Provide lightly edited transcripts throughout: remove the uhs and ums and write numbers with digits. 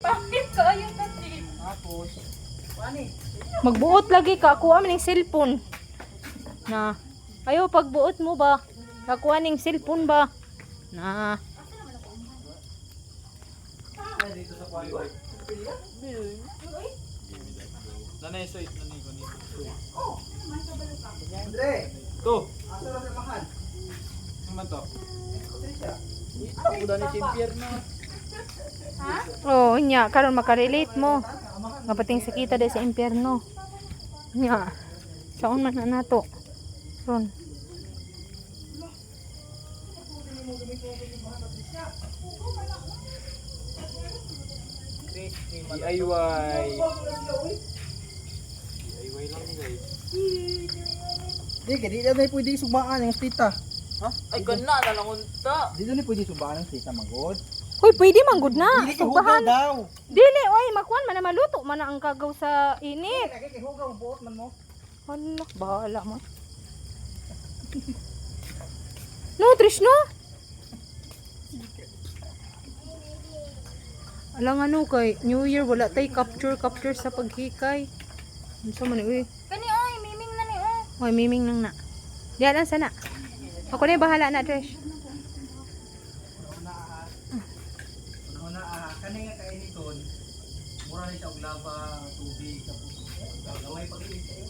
Bakit kayo tati? Tapos, ani? Magbuot lagi ka. Kuha man ng cellphone. Na. Ayo, pagbuot mo ba? Kakuha ng cellphone ba? Na. Dito sa kwarto. Nanay soy, nanay ko ni. Andre. To. Asa ra sa mahal? Naman to. Ito udah ni Timpier na. Oh, nya karon makarelate mo. Mapating sakita dahil sa impyerno. Nya. Saon man na nato. Ron. DIY. DIY lang ni guys. Di, di na pwede sumaan yung stita. Ha? Ay kana na lang unta. Di na pwede sumaan yung stita, magod. Hoy, pwede man gud na. Dili ka hugaw Subahan. daw. Dili, oy, makuan man na maluto man na ang kagaw sa init. Lagi kay hugaw ang buot man mo. Hala, bahala mo. No, Trish, no? Alang ano kay New Year wala tay capture sa paghikay. Unsa man ni? Kani oy, miming na ni oh. Hoy, miming nang na. Diyan lang sana. Ako na yung bahala na, Trish. Una kanay nga kay niton. Mura ni siya og lava, tubig tapos gaway pag-iit kayo.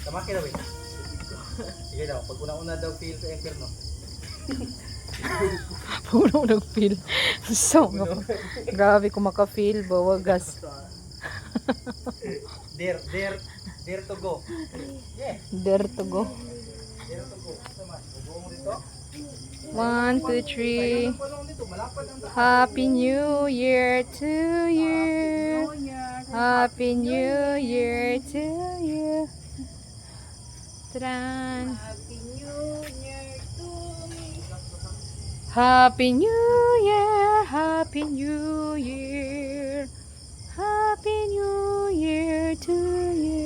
Tama kay daw. Sige daw, pag una-una daw feel sa inferno. Puno nag-feel. So, grabe ko maka-feel, bawagas. Dare to go. Yeah, Dare to go. dare to go. Sama, bubuo mo dito. 1, 2, 3. Panong dito, malapad ang Happy New Year to you. Happy New Year to you. Tran. Happy New Year, Happy New Year, Happy New Year to you.